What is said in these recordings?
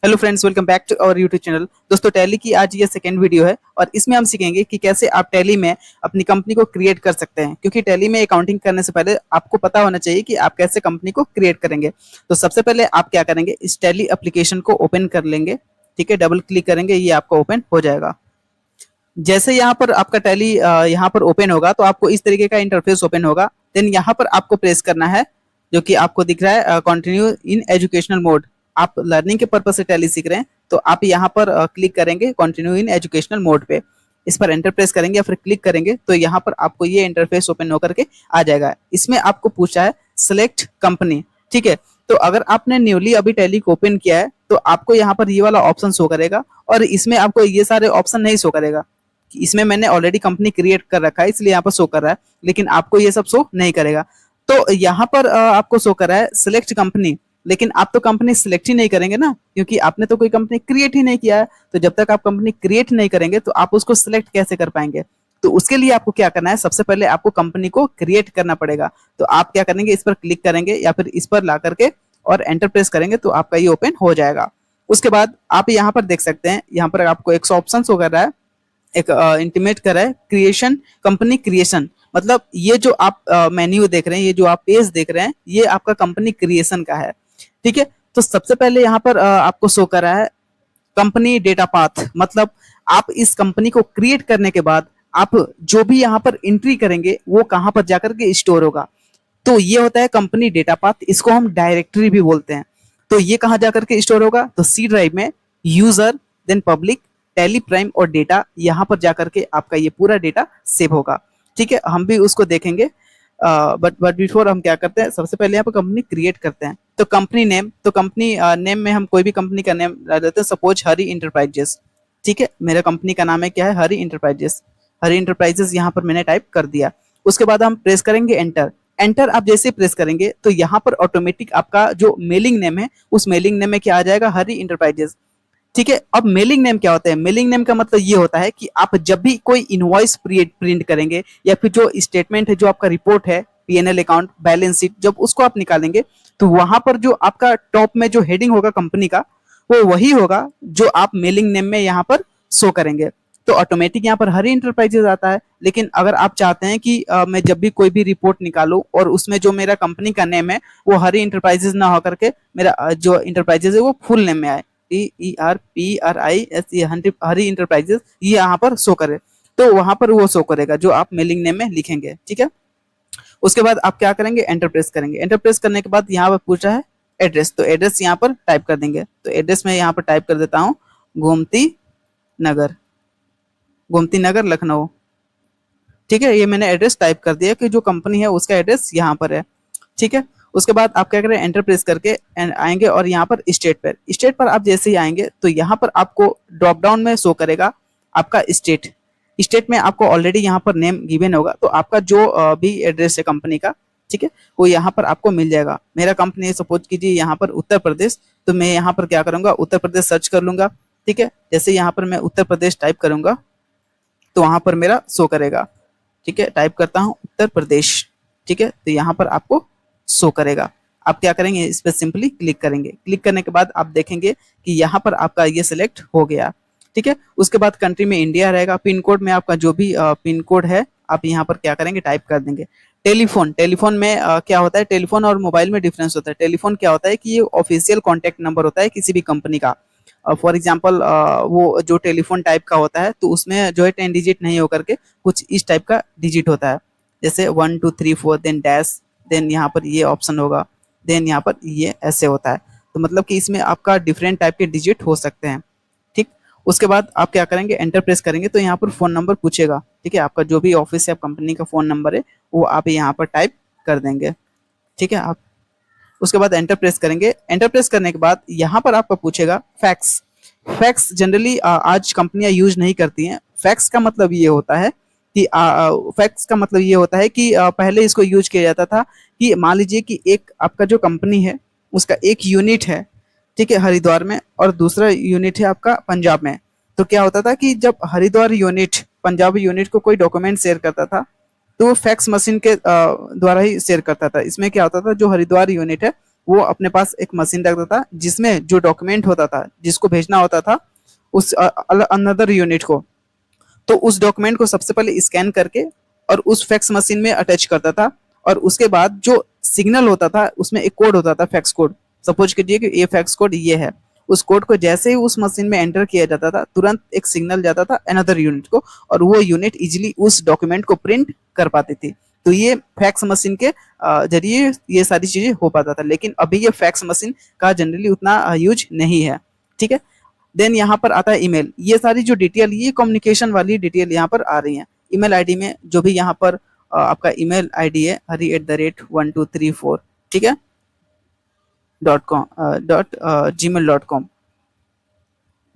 Hello friends, welcome back to our YouTube channel. दोस्तों, Tally की आज ये सेकंड वीडियो है और इसमें हम सीखेंगे कि कैसे आप टैली में अपनी कंपनी को क्रिएट कर सकते हैं। क्योंकि टैली में अकाउंटिंग करने से पहले आपको पता होना चाहिए कि आप कैसे कंपनी को क्रिएट करेंगे। तो सबसे पहले आप क्या करेंगे, इस टैली एप्लीकेशन को ओपन कर लेंगे। ठीक है, डबल क्लिक करेंगे, ये आपका ओपन हो जाएगा। जैसे यहाँ पर आपका टैली यहाँ पर ओपन होगा तो आपको इस तरीके का इंटरफेस ओपन होगा। देन यहाँ पर आपको प्रेस करना है, जो कि आपको दिख रहा है कंटिन्यू इन एजुकेशनल मोड। आप लर्निंग के पर्पज से टैली सीख रहे हैं तो आप यहाँ पर क्लिक करेंगे कंटिन्यू इन एजुकेशनल मोड पे। इस पर एंटर प्रेस करेंगे या फिर क्लिक करेंगे तो यहाँ पर आपको ये इंटरफेस ओपन होकर के आ जाएगा। इसमें आपको पूछा है सिलेक्ट कंपनी। ठीक है, तो अगर आपने न्यूली अभी टैली को ओपन किया है तो आपको यहाँ पर ये वाला ऑप्शन शो करेगा और इसमें आपको ये सारे ऑप्शन नहीं शो करेगा। इसमें मैंने ऑलरेडी कंपनी क्रिएट कर रखा है इसलिए यहाँ पर शो कर रहा है, लेकिन आपको ये सब शो नहीं करेगा। तो यहाँ पर आपको शो कर रहा है सिलेक्ट कंपनी, लेकिन आप तो कंपनी सिलेक्ट ही नहीं करेंगे ना, क्योंकि आपने तो कोई कंपनी क्रिएट ही नहीं किया है। तो जब तक आप कंपनी क्रिएट नहीं करेंगे तो आप उसको सिलेक्ट कैसे कर पाएंगे। तो उसके लिए आपको क्या करना है, सबसे पहले आपको कंपनी को क्रिएट करना पड़ेगा। तो आप क्या करेंगे, इस पर क्लिक करेंगे या फिर इस पर ला करके और एंटर प्रेस करेंगे तो आपका ये ओपन हो जाएगा। उसके बाद आप यहाँ पर देख सकते हैं, यहाँ पर आपको एक ऑप्शन शो कर रहा है, एक इंटीमेट कर रहा है क्रिएशन, कंपनी क्रिएशन। मतलब ये जो आप मेन्यू देख रहे हैं, ये जो आप पेज देख रहे हैं, ये आपका कंपनी क्रिएशन का है। ठीक है, तो सबसे पहले यहाँ पर आपको शो कर रहा है कंपनी डेटा पाथ। मतलब आप इस कंपनी को क्रिएट करने के बाद आप जो भी यहाँ पर एंट्री करेंगे वो कहाँ पर जाकर के स्टोर होगा। तो ये होता है कंपनी डेटा पाथ, इसको हम डायरेक्टरी भी बोलते हैं। तो ये कहाँ जाकर के स्टोर होगा, तो सी ड्राइव में user, then public, Tally prime और डेटा, यहाँ पर जाकर के आपका ये पूरा डेटा सेव होगा। ठीक है, हम भी उसको देखेंगे। बट बिफोर हम क्या करते हैं, सबसे पहले यहाँ पर कंपनी क्रिएट करते हैं। तो कंपनी नेम, तो कंपनी नेम में हम कोई भी कंपनी का नेम डाल देते हैं, सपोज हरी इंटरप्राइजेस। ठीक है, मेरा कंपनी का नाम है क्या है, हरी इंटरप्राइजेस। हरी इंटरप्राइजेस यहाँ पर मैंने टाइप कर दिया। उसके बाद हम प्रेस करेंगे एंटर। एंटर आप जैसे प्रेस करेंगे तो यहाँ पर ऑटोमेटिक आपका जो मेलिंग नेम है उस मेलिंग नेम में क्या आ जाएगा, हरी इंटरप्राइजेस। ठीक है, अब मेलिंग नेम क्या होता है, मेलिंग नेम का मतलब ये होता है कि आप जब भी कोई इनवॉइस प्रिंट करेंगे या फिर जो स्टेटमेंट है, जो आपका रिपोर्ट है, पीएनएल अकाउंट, बैलेंस शीट, जब उसको आप निकालेंगे तो वहां पर जो आपका टॉप में जो हेडिंग होगा कंपनी का, वो वही होगा जो आप मेलिंग नेम में यहाँ पर शो करेंगे। तो ऑटोमेटिक यहाँ पर हरी इंटरप्राइजेस आता है। लेकिन अगर आप चाहते हैं कि मैं जब भी कोई भी रिपोर्ट निकालूं और उसमें जो मेरा कंपनी का नेम है वो हरी इंटरप्राइजेस ना होकर के मेरा जो इंटरप्राइजेस है वो फुल नेम में आए, PERPRIS, हरी इंटरप्राइजेस, ये यहाँ पर शो करे, तो वहां पर वो शो करेगा जो आप मेलिंग नेम में लिखेंगे। ठीक है, उसके बाद आप क्या करेंगे, एंटर प्रेस करेंगे। एंटर प्रेस करने के बाद यहाँ पर पूछा है एड्रेस, तो एड्रेस यहाँ पर टाइप कर देंगे। तो एड्रेस में यहाँ पर टाइप कर देता हूँ गोमती नगर, गोमती नगर लखनऊ। ठीक है, ये मैंने एड्रेस टाइप कर दिया कि जो कंपनी है उसका एड्रेस यहाँ पर है। ठीक है, उसके बाद आप क्या करें, एंटर प्रेस करके आएंगे और यहाँ पर स्टेट पर आप जैसे ही आएंगे तो यहाँ पर आपको ड्रॉप डाउन में शो करेगा आपका स्टेट। स्टेट में आपको ऑलरेडी यहाँ पर नेम गिवन होगा, तो आपका जो भी एड्रेस है कंपनी का, ठीक है, वो यहाँ पर आपको मिल जाएगा। मेरा कंपनी सपोज कीजिए यहाँ पर उत्तर प्रदेश, तो मैं यहाँ पर क्या करूंगा, उत्तर प्रदेश सर्च कर लूंगा। ठीक है, जैसे यहाँ पर मैं उत्तर प्रदेश टाइप करूंगा तो वहां पर मेरा शो करेगा। ठीक है, टाइप करता हूं उत्तर प्रदेश। ठीक है, तो यहाँ पर आपको शो करेगा। आप क्या करेंगे, इस पर सिंपली क्लिक करेंगे। क्लिक करने के बाद आप देखेंगे कि यहाँ पर आपका ये सिलेक्ट हो गया। ठीक है, उसके बाद कंट्री में इंडिया रहेगा। पिन कोड में आपका जो भी पिन कोड है आप यहाँ पर क्या करेंगे, टाइप कर देंगे। टेलीफोन, टेलीफोन में क्या होता है, टेलीफोन और मोबाइल में डिफरेंस होता है। टेलीफोन क्या होता है कि ये ऑफिशियल कॉन्टैक्ट नंबर होता है किसी भी कंपनी का। फॉर एग्जाम्पल वो जो टेलीफोन टाइप का होता है तो उसमें जो है 10 डिजिट नहीं होकर के कुछ इस टाइप का डिजिट होता है, जैसे 1 2 3 4 देन डैश, देन यहाँ पर ये ऑप्शन होगा, देन यहाँ पर ये ऐसे होता है। तो मतलब कि इसमें आपका डिफरेंट टाइप के डिजिट हो सकते हैं। ठीक, उसके बाद आप क्या करेंगे, एंटर प्रेस करेंगे तो यहाँ पर फोन नंबर पूछेगा। ठीक है, आपका जो भी ऑफिस या कंपनी का फोन नंबर है वो आप यहाँ पर टाइप कर देंगे। ठीक है, आप उसके बाद एंटर प्रेस करेंगे। एंटर प्रेस करने के बाद यहाँ पर आपको पूछेगा फैक्स। फैक्स जनरली आज कंपनियां यूज नहीं करती हैं। फैक्स का मतलब ये होता है कि फैक्स का मतलब ये होता है कि पहले इसको यूज किया जाता था कि मान लीजिए कि एक आपका जो कंपनी है उसका एक यूनिट है, ठीक है, हरिद्वार में, और दूसरा यूनिट है आपका पंजाब में। तो क्या होता था कि जब हरिद्वार यूनिट पंजाब यूनिट को कोई डॉक्यूमेंट शेयर करता था तो वो फैक्स मशीन के द्वारा ही शेयर करता था। इसमें क्या होता था, जो हरिद्वार यूनिट है वो अपने पास एक मशीन रखता था जिसमें जो डॉक्यूमेंट होता था जिसको भेजना होता था उस अनदर यूनिट को, तो उस डॉक्यूमेंट को सबसे पहले स्कैन करके और उस फैक्स मशीन में अटैच करता था। और उसके बाद जो सिग्नल होता था उसमें एक कोड होता था, फैक्स कोड। सपोज कीजिए कि ये फैक्स कोड ये है। उस कोड को जैसे ही उस मशीन में एंटर किया जाता था तुरंत एक सिग्नल जाता था अनदर यूनिट को, और वो यूनिट इजीली उस डॉक्यूमेंट को प्रिंट कर पाती थी। तो ये फैक्स मशीन के जरिए ये सारी चीजें हो पाता था, लेकिन अभी ये फैक्स मशीन का जनरली उतना यूज नहीं है। ठीक है। देन यहाँ पर आता है ईमेल। ये सारी जो डिटेल, ये कम्युनिकेशन वाली डिटेल यहाँ पर आ रही है। ईमेल आईडी में जो भी यहाँ पर आपका ईमेल आईडी है hari@1234, ठीक है, .gmail.com,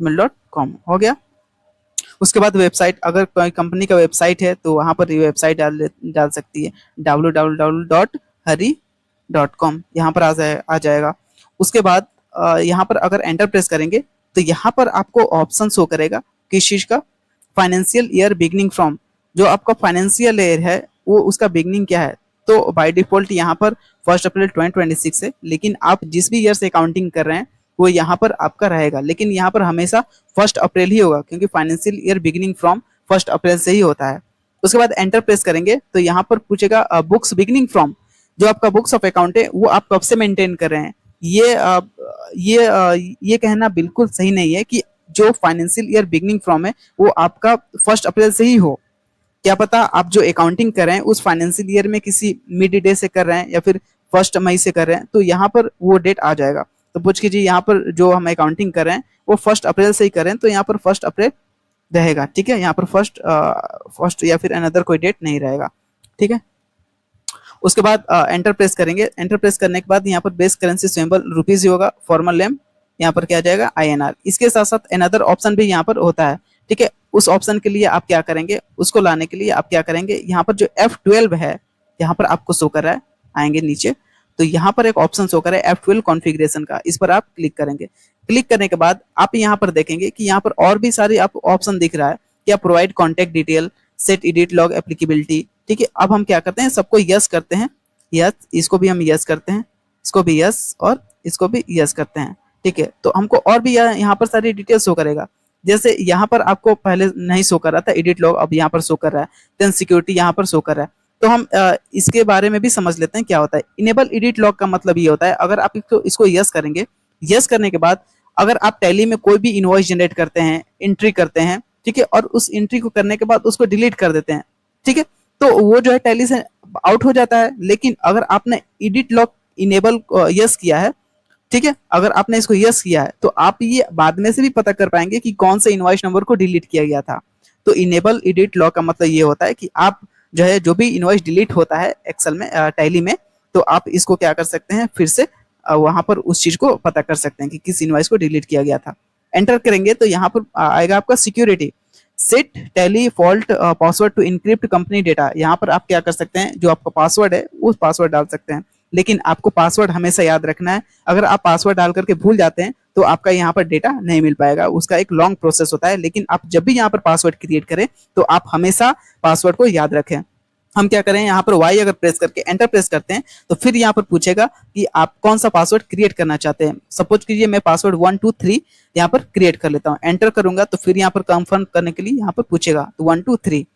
gmail.com हो गया। उसके बाद वेबसाइट, अगर कोई कंपनी का वेबसाइट है तो वहाँ पर वेबसाइट डाल सकती है, www.hari.com यहाँ पर आ जाएगा। उसके बाद यहाँ पर अगर एंटर प्रेस करेंगे तो यहाँ पर आपको ऑप्शन शो करेगा किस चीज़ का, फाइनेंशियल ईयर बिगनिंग फ्रॉम। जो आपका फाइनेंशियल ईयर है वो उसका बिगनिंग क्या है, तो बाय डिफॉल्ट यहाँ पर 1 अप्रैल 2026 है, लेकिन आप जिस भी ईयर से अकाउंटिंग कर रहे हैं वो यहाँ पर आपका रहेगा, लेकिन यहाँ पर हमेशा 1 अप्रैल ही होगा क्योंकि फाइनेंशियल ईयर बिगिनिंग फ्रॉम 1 अप्रैल से ही होता है। उसके बाद एंटर प्रेस करेंगे तो यहाँ पर पूछेगा बुक्स बिगिनिंग फ्रॉम। जो आपका बुक्स ऑफ अकाउंट है वो आप कब से मेंटेन कर रहे हैं। ये कहना बिल्कुल सही नहीं है कि जो फाइनेंशियल ईयर बिगिनिंग फ्रॉम है वो आपका 1 अप्रैल से ही हो। क्या पता आप जो अकाउंटिंग कर रहे हैं उस फाइनेंशियल ईयर में किसी मिड डे से कर रहे हैं या फिर 1 मई से कर रहे हैं, तो यहाँ पर वो डेट आ जाएगा। तो पूछ कीजिए यहाँ पर जो हम अकाउंटिंग कर रहे हैं वो 1 अप्रैल से ही कर रहे हैं, तो यहाँ पर 1 अप्रैल रहेगा। ठीक है, यहाँ पर फर्स्ट या फिर अनदर कोई डेट नहीं रहेगा। ठीक है। उसके बाद एंटर प्रेस करेंगे। एंटर प्रेस करने के बाद यहाँ पर बेस करेंसी सिंबल रुपीज ही होगा, फॉर्मल नेम यहाँ पर क्या जाएगा INR। इसके साथ साथ अनदर ऑप्शन भी यहाँ पर होता है। ठीक है, उस ऑप्शन के लिए आप क्या करेंगे, उसको लाने के लिए आप क्या करेंगे, यहाँ पर जो F12 है यहाँ पर आपको शो कर रहा है, आएंगे नीचे तो यहाँ पर एक ऑप्शन शो कर रहा है F12 कॉन्फ़िगरेशन का, इस पर आप क्लिक करेंगे। क्लिक करने के बाद आप यहाँ पर देखेंगे कि यहाँ पर और भी सारे आप ऑप्शन दिख रहा है, क्या provide contact detail, set edit log applicability. ठीक है, अब हम क्या करते हैं, सबको यस करते हैं। यस, इसको भी हम यस करते हैं, इसको भी यस और इसको भी यस करते हैं। ठीक है, तो हमको और भी यहाँ पर सारी डिटेल शो करेगा। जैसे यहाँ पर आपको पहले नहीं शो कर रहा था एडिट लॉग, अब यहाँ पर शो कर रहा है। देन सिक्योरिटी यहाँ पर शो कर रहा है। तो हम इसके बारे में भी समझ लेते हैं क्या होता है। इनेबल एडिट लॉग का मतलब ये होता है, अगर आप इसको यस करेंगे, यस करने के बाद अगर आप टैली में कोई भी इनवॉइस जनरेट करते हैं, एंट्री करते हैं, ठीक है, और उस एंट्री को करने के बाद उसको डिलीट कर देते हैं, ठीक है, तो वो जो है टैली से आउट हो जाता है। लेकिन अगर आपने एडिट लॉग इनेबल यस किया है, ठीक है, अगर आपने इसको यस किया है तो आप ये बाद में से भी पता कर पाएंगे कि कौन से इनवॉइस नंबर को डिलीट किया गया था। तो इनेबल एडिट लॉग का मतलब ये होता है कि आप जो है जो भी इनवॉइस डिलीट होता है एक्सेल में, टैली में, तो आप इसको क्या कर सकते हैं, फिर से वहां पर उस चीज को पता कर सकते हैं कि किस इनवॉइस को डिलीट किया गया था। एंटर करेंगे तो यहाँ पर आएगा आपका security, set Tally vault password to encrypt company data. यहाँ पर आप क्या कर सकते हैं, जो आपका पासवर्ड है उस पासवर्ड डाल सकते हैं, लेकिन आपको पासवर्ड हमेशा याद रखना है। अगर आप पासवर्ड डाल करके भूल जाते हैं तो आपका यहाँ पर डेटा नहीं मिल पाएगा, उसका एक लॉन्ग प्रोसेस होता है। लेकिन आप जब भी यहाँ पर पासवर्ड क्रिएट करें तो आप हमेशा पासवर्ड को याद रखें। हम क्या करें, यहाँ पर वाई अगर प्रेस करके एंटर प्रेस करते हैं तो फिर यहाँ पर पूछेगा कि आप कौन सा पासवर्ड क्रिएट करना चाहते हैं। सपोज कीजिए मैं पासवर्ड 123 यहाँ पर क्रिएट कर लेता हूँ। एंटर करूंगा तो फिर यहाँ पर कंफर्म करने के लिए यहाँ पर पूछेगा, तो 123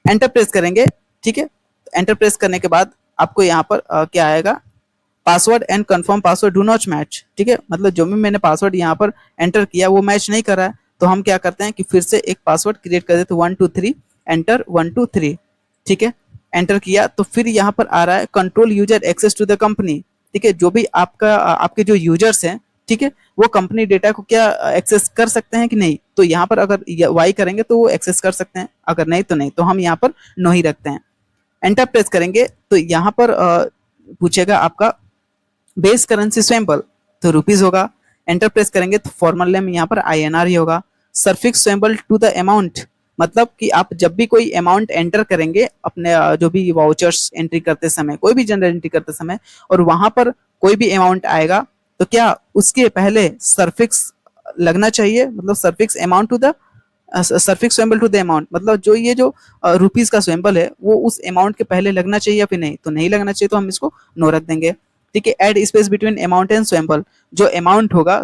एंटर प्रेस करेंगे। ठीक है, एंटर प्रेस करने के बाद आपको यहाँ पर क्या आएगा, password and confirm password do not match. ठीक है, मतलब जो भी मैंने पासवर्ड यहाँ पर एंटर किया वो मैच नहीं कर रहा है, तो हम क्या करते हैं कि फिर से एक पासवर्ड क्रिएट कर देते, 123 एंटर 123। ठीक है, एंटर किया तो फिर यहाँ पर आ रहा है control user access to the company. ठीक है, जो भी आपके जो यूजर्स हैं, ठीक है, वो कंपनी डेटा को क्या एक्सेस कर सकते हैं कि नहीं। तो यहाँ पर अगर वाई करेंगे तो वो एक्सेस कर सकते हैं, अगर नहीं तो नहीं, तो हम यहाँ पर नो ही रखते हैं। एंटर प्रेस करेंगे तो यहाँ पर पूछेगा आपका बेस करेंसी स्वैम्बल, तो रुपीज होगा। एंटर प्रेस करेंगे तो फॉर्मल नेम यहाँ पर INR ही होगा। सरफिक्स स्वैम्बल टू द अमाउंट, मतलब कि आप जब भी कोई अमाउंट एंटर करेंगे अपने जो भी वाउचर्स एंट्री करते समय, कोई भी जनरल एंट्री करते समय, और वहां पर कोई भी अमाउंट आएगा तो क्या उसके पहले सरफिक्स लगना चाहिए, मतलब suffix amount to the suffix symbol to the amount, मतलब जो ये जो रुपीज का स्वैम्बल है वो उस अमाउंट के पहले लगना चाहिए या फिर नहीं, तो नहीं लगना चाहिए, तो हम इसको नो रख देंगे। ठीक है। Add space between amount and symbol, जो अमाउंट होगा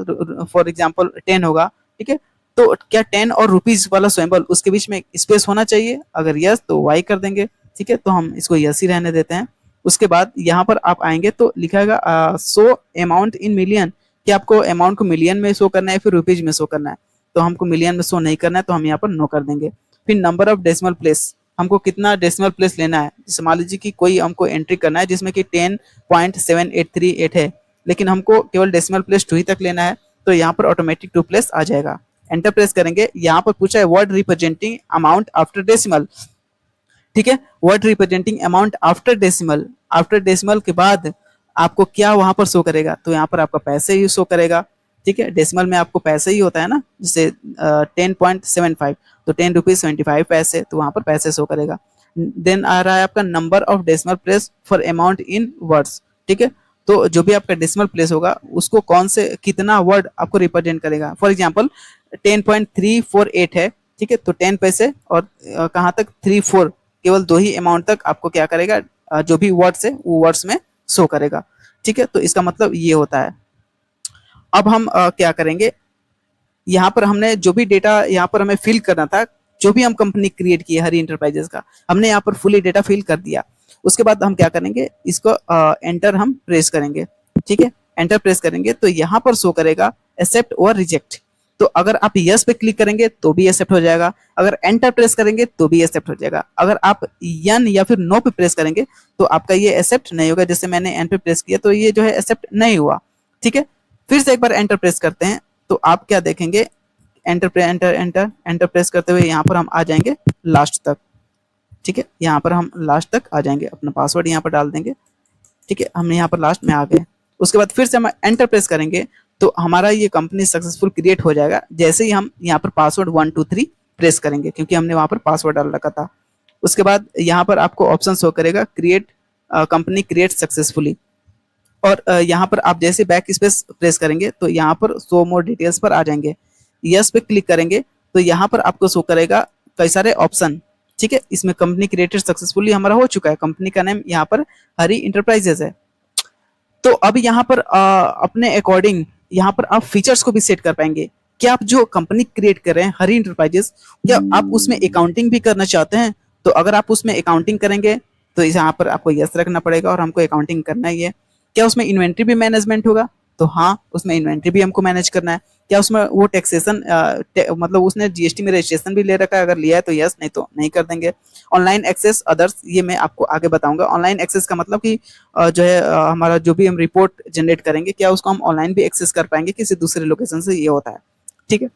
फॉर एग्जांपल 10 होगा, ठीक है, तो क्या 10 और रुपीज वाला स्वयंबल उसके बीच में स्पेस होना चाहिए, अगर यस तो वाई कर देंगे, ठीक है, तो हम इसको यस ही रहने देते हैं। उसके बाद यहाँ पर आप आएंगे तो लिखा है शो अमाउंट इन मिलियन, कि आपको अमाउंट को मिलियन में शो करना है फिर रुपीज में शो करना है, तो हमको मिलियन में शो नहीं करना है तो हम यहाँ पर नो कर देंगे। फिर नंबर ऑफ डेसिमल प्लेस, हमको कितना डेसिमल प्लेस लेना है, जैसे मान लीजिए कि कोई हमको एंट्री करना है जिसमें कि 10.7838 है, लेकिन हमको केवल डेसिमल प्लेस 2 ही तक लेना है, तो यहाँ पर ऑटोमेटिक 2 प्लेस आ जाएगा। एंटर प्रेस करेंगे, यहाँ पर पूछा है word representing amount after decimal, ठीक है, word representing amount after decimal, after decimal के बाद आपको क्या वहां पर शो करेगा, तो यहाँ पर आपका पैसे ही शो करेगा, ठीक है, डेसिमल में आपको पैसे ही होता है ना, जैसे 10.75, तो 10 रुपीज 75 पैसे, तो वहां पर पैसे शो करेगा। देन आ रहा है आपका number of decimal place for amount in words, ठीक है, तो जो भी आपका डेसिमल प्लेस होगा उसको कौन से कितना वर्ड आपको रिप्रेजेंट करेगा। फॉर एग्जाम्पल 10.348 है, ठीक है, तो 10 पैसे और कहाँ तक 34, केवल 2 ही अमाउंट तक आपको क्या करेगा, जो भी वर्ड्स है वो वर्ड्स में शो करेगा, ठीक है, तो इसका मतलब ये होता है। अब हम क्या करेंगे, यहाँ पर हमने जो भी डेटा यहाँ पर हमें फिल करना था, जो भी हम कंपनी क्रिएट की है हरी इंटरप्राइजेस का, हमने यहाँ पर फुली डेटा फिल कर दिया। उसके बाद हम क्या करेंगे, इसको एंटर हम प्रेस करेंगे, ठीक है, एंटर प्रेस करेंगे तो यहाँ पर शो करेगा एक्सेप्ट और रिजेक्ट, तो अगर आप यस पे क्लिक करेंगे तो भी एक्सेप्ट हो जाएगा, अगर एंटर प्रेस करेंगे तो भी एक्सेप्ट हो जाएगा, अगर आप यन या फिर नो पे प्रेस करेंगे तो आपका ये एक्सेप्ट नहीं होगा। जैसे मैंने एन पे प्रेस किया तो ये जो है एक्सेप्ट नहीं हुआ, ठीक है। फिर से एक बार एंटर प्रेस करते हैं तो आप क्या देखेंगे, enter enter enter enter press करते हुए यहाँ पर हम आ जाएंगे लास्ट तक, ठीक है, यहाँ पर हम लास्ट तक आ जाएंगे, अपना पासवर्ड यहाँ पर डाल देंगे, ठीक है, हम यहाँ पर लास्ट में आ गए। उसके बाद फिर से हम एंटर प्रेस करेंगे तो हमारा ये कंपनी सक्सेसफुल क्रिएट हो जाएगा, जैसे ही हम यहाँ पर पासवर्ड 1 2 3 प्रेस करेंगे, क्योंकि हमने वहाँ पर पासवर्ड डाल रखा था। उसके बाद यहाँ पर आपको ऑप्शन शो करेगा क्रिएट कंपनी क्रिएट सक्सेसफुली, और यहाँ पर आप जैसे बैक स्पेस प्रेस करेंगे तो यहाँ पर शो मोर डिटेल्स पर आ जाएंगे, यस पे क्लिक करेंगे तो यहाँ पर आपको शो करेगा कई सारे ऑप्शन, ठीक है, इसमें कंपनी क्रिएटेड सक्सेसफुली हमारा हो चुका है, कंपनी का नेम यहाँ पर हरी इंटरप्राइजेज है। तो अब यहाँ पर अपने अकॉर्डिंग यहाँ पर आप फीचर्स को भी सेट कर पाएंगे कि आप जो कंपनी क्रिएट कर रहे हैं हरी इंटरप्राइजेस, क्या आप उसमें अकाउंटिंग भी करना चाहते हैं, तो अगर आप उसमें अकाउंटिंग करेंगे तो यहाँ पर आपको यस रखना पड़ेगा और हमको अकाउंटिंग करना ही है। क्या उसमें इन्वेंट्री भी मैनेजमेंट होगा, तो हाँ उसमें इन्वेंट्री भी हमको मैनेज करना है। क्या उसमें वो टैक्सेशन मतलब उसने जीएसटी में रजिस्ट्रेशन भी ले रखा है, अगर लिया है तो यस, नहीं तो नहीं कर देंगे। ऑनलाइन एक्सेस अदर्स, ये मैं आपको आगे बताऊंगा। ऑनलाइन एक्सेस का मतलब कि जो है हमारा जो भी हम रिपोर्ट जनरेट करेंगे क्या उसको हम ऑनलाइन भी एक्सेस कर पाएंगे किसी दूसरे लोकेशन से, ये होता है, ठीक है।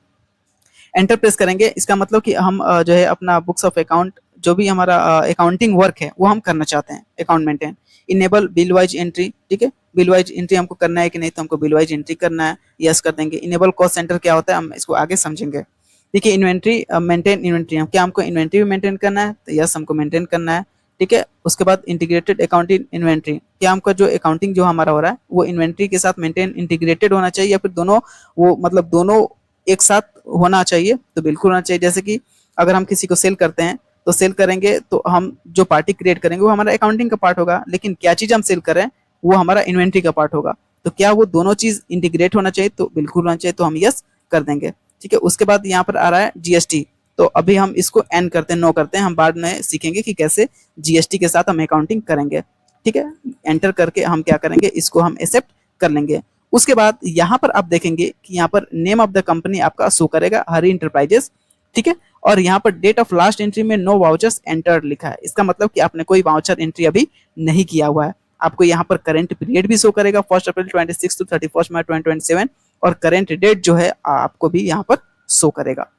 एंटर प्रेस करेंगे, इसका मतलब कि हम जो है अपना बुक्स ऑफ अकाउंट जो भी हमारा अकाउंटिंग वर्क है वो हम करना चाहते हैं, account maintain. Enable bill wise entry, ठीक है, बिल वाइज एंट्री हमको करना है कि नहीं, तो हमको बिल वाइज एंट्री करना है, यस कर देंगे। इनेबल कॉस्ट सेंटर क्या होता है हम इसको आगे समझेंगे, ठीक है। इन्वेंट्री मेंटेन इन्वेंट्री, क्या हमको इन्वेंट्री भी मेंटेन करना है, तो यस हमको मेंटेन करना है, ठीक है। उसके बाद इंटीग्रेटेड अकाउंटिंग इन्वेंट्री, क्या हमको जो अकाउंटिंग जो हमारा हो रहा है वो इन्वेंट्री के साथ मेंटेन इंटीग्रेटेड होना चाहिए या फिर दोनों वो मतलब दोनों एक साथ होना चाहिए, तो बिल्कुल होना चाहिए। जैसे कि अगर हम किसी को सेल करते हैं तो सेल करेंगे तो हम जो पार्टी क्रिएट करेंगे वो हमारा अकाउंटिंग का पार्ट होगा, लेकिन क्या चीज हम सेल कर रहे हैं वो हमारा इन्वेंट्री का पार्ट होगा, तो क्या वो दोनों चीज इंटीग्रेट होना चाहिए, तो बिल्कुल होना चाहिए, तो हम यस कर देंगे, ठीक है। उसके बाद यहाँ पर आ रहा है जीएसटी, तो अभी हम इसको एन करते हैं, नो करते हैं, हम बाद में सीखेंगे कि कैसे जीएसटी के साथ हम अकाउंटिंग करेंगे, ठीक है। एंटर करके हम क्या करेंगे, इसको हम एक्सेप्ट कर लेंगे। उसके बाद यहाँ पर आप देखेंगे कि यहाँ पर नेम ऑफ द कंपनी आपका शो करेगा हरी इंटरप्राइजेस, ठीक है, और यहाँ पर डेट ऑफ लास्ट एंट्री में नो वाउचर्स एंटर्ड लिखा है, इसका मतलब कि आपने कोई वाउचर एंट्री अभी नहीं किया हुआ है। आपको यहाँ पर करंट पीरियड भी शो करेगा 1 अप्रैल 26 टू 31 मार्च 2027, और करंट डेट जो है आपको भी यहाँ पर शो करेगा,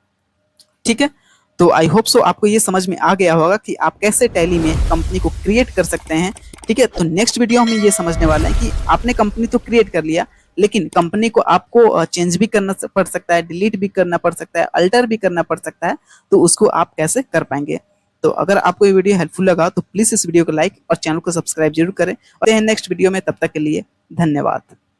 ठीक है। तो आई होप सो आपको ये समझ में आ गया होगा कि आप कैसे टैली में कंपनी को क्रिएट कर सकते हैं, ठीक है। तो नेक्स्ट वीडियो में ये समझने वाले हैं कि आपने कंपनी तो क्रिएट कर लिया, लेकिन कंपनी को आपको चेंज भी करना पड़ सकता है, डिलीट भी करना पड़ सकता है, अल्टर भी करना पड़ सकता है, तो उसको आप कैसे कर पाएंगे। तो अगर आपको ये वीडियो हेल्पफुल लगा तो प्लीज इस वीडियो को लाइक और चैनल को सब्सक्राइब जरूर करें, और नेक्स्ट वीडियो में, तब तक के लिए धन्यवाद।